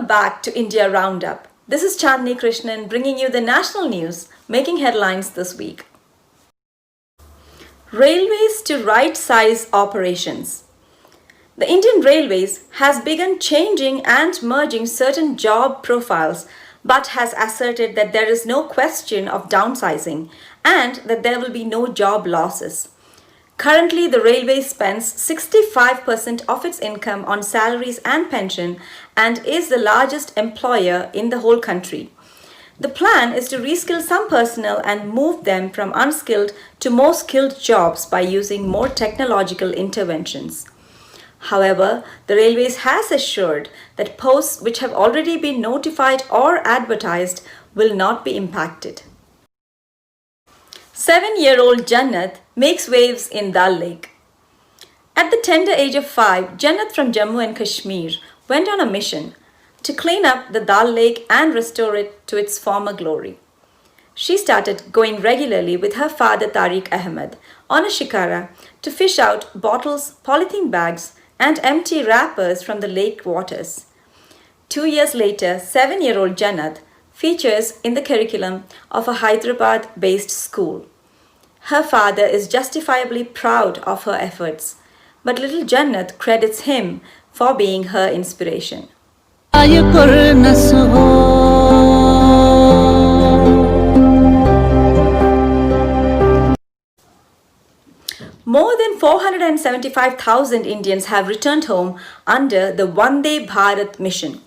back to India Roundup. This is Chandni Krishnan bringing you the national news making headlines this week. Railways to right-size operations. The Indian Railways has begun changing and merging certain job profiles but has asserted that there is no question of downsizing and that there will be no job losses. Currently, the railway spends 65% of its income on salaries and pension and is the largest employer in the whole country. The plan is to reskill some personnel and move them from unskilled to more skilled jobs by using more technological interventions. However, the Railways has assured that posts which have already been notified or advertised will not be impacted. 7-year-old Jannat makes waves in Dal Lake. At the tender age of 5, Jannat from Jammu and Kashmir went on a mission to clean up the Dal Lake and restore it to its former glory. She started going regularly with her father Tariq Ahmed on a shikara to fish out bottles, polythene bags, and empty wrappers from the lake waters. 2 years later, 7-year-old Jannat features in the curriculum of a Hyderabad-based school. Her father is justifiably proud of her efforts, but little Jannat credits him for being her inspiration. More than 475,000 Indians have returned home under the Vande Bharat mission.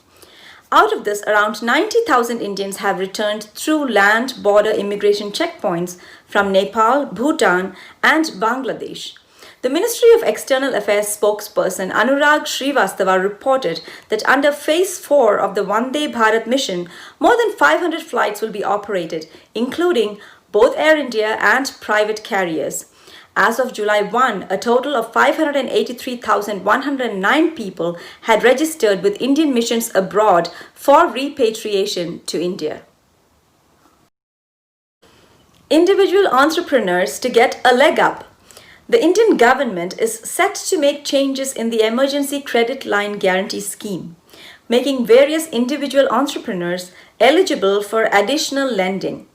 Out of this, around 90,000 Indians have returned through land border immigration checkpoints from Nepal, Bhutan, and Bangladesh. The Ministry of External Affairs spokesperson Anurag Srivastava reported that under Phase 4 of the Vande Bharat mission, more than 500 flights will be operated, including both Air India and private carriers. As of July 1, a total of 583,109 people had registered with Indian missions abroad for repatriation to India. Individual entrepreneurs to get a leg up. The Indian government is set to make changes in the Emergency Credit Line Guarantee Scheme, making various individual entrepreneurs eligible for additional lending.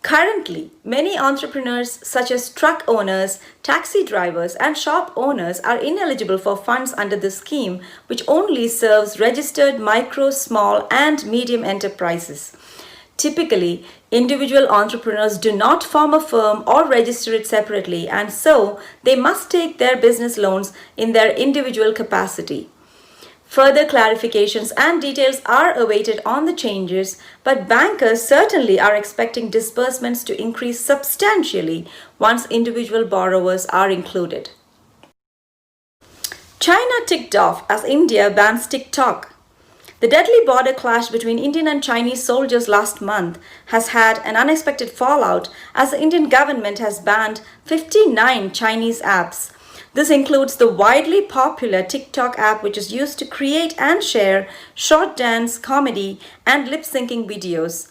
Currently, many entrepreneurs such as truck owners, taxi drivers, and shop owners are ineligible for funds under the scheme, which only serves registered micro, small, and medium enterprises. Typically, individual entrepreneurs do not form a firm or register it separately, and so they must take their business loans in their individual capacity. Further clarifications and details are awaited on the changes, but bankers certainly are expecting disbursements to increase substantially once individual borrowers are included. China ticked off as India bans TikTok. The deadly border clash between Indian and Chinese soldiers last month has had an unexpected fallout as the Indian government has banned 59 Chinese apps. This includes the widely popular TikTok app, which is used to create and share short dance, comedy, and lip-syncing videos.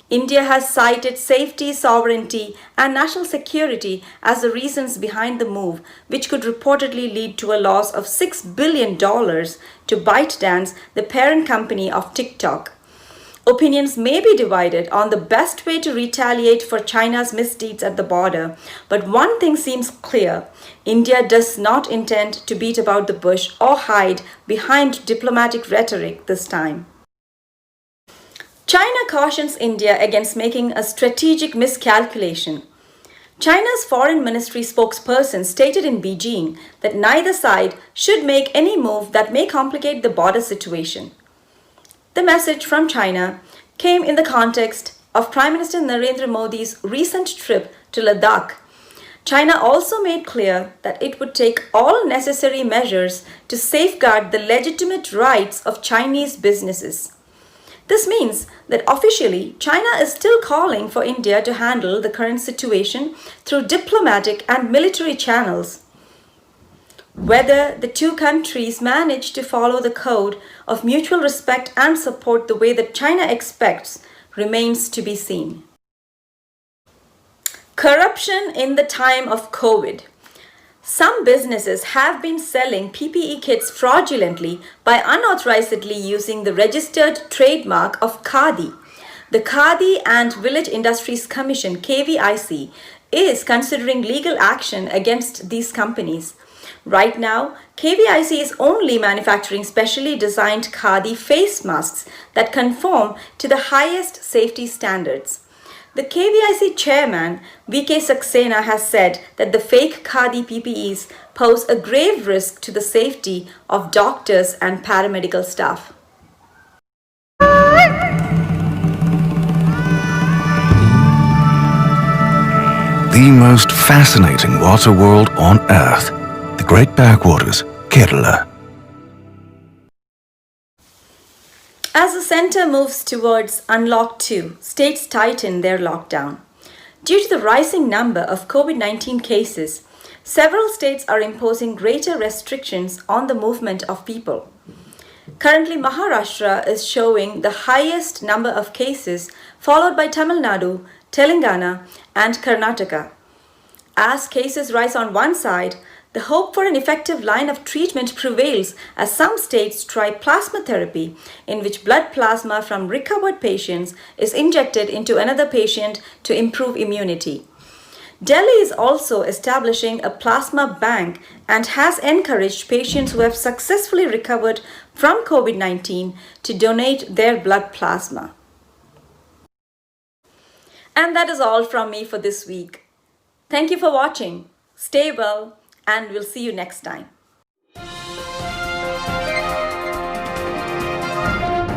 India has cited safety, sovereignty, and national security as the reasons behind the move, which could reportedly lead to a loss of $6 billion to ByteDance, the parent company of TikTok. Opinions may be divided on the best way to retaliate for China's misdeeds at the border, but one thing seems clear: India does not intend to beat about the bush or hide behind diplomatic rhetoric this time. China cautions India against making a strategic miscalculation. China's Foreign Ministry spokesperson stated in Beijing that neither side should make any move that may complicate the border situation. The message from China came in the context of Prime Minister Narendra Modi's recent trip to Ladakh. China also made clear that it would take all necessary measures to safeguard the legitimate rights of Chinese businesses. This means that officially, China is still calling for India to handle the current situation through diplomatic and military channels. Whether the two countries manage to follow the code of mutual respect and support the way that China expects remains to be seen. Corruption in the time of COVID. Some businesses have been selling PPE kits fraudulently by unauthorizedly using the registered trademark of Khadi. The Khadi and Village Industries Commission (KVIC) is considering legal action against these companies. Right now, KVIC is only manufacturing specially designed Khadi face masks that conform to the highest safety standards. The KVIC chairman, VK Saxena, has said that the fake Khadi PPEs pose a grave risk to the safety of doctors and paramedical staff. The most fascinating water world on Earth, the Great Backwaters, Kerala. As the centre moves towards Unlock 2, states tighten their lockdown. Due to the rising number of COVID-19 cases, several states are imposing greater restrictions on the movement of people. Currently, Maharashtra is showing the highest number of cases, followed by Tamil Nadu, Telangana, and Karnataka. As cases rise on one side, the hope for an effective line of treatment prevails as some states try plasma therapy, in which blood plasma from recovered patients is injected into another patient to improve immunity. Delhi is also establishing a plasma bank and has encouraged patients who have successfully recovered from COVID-19 to donate their blood plasma. And that is all from me for this week. Thank you for watching. Stay well, and we'll see you next time.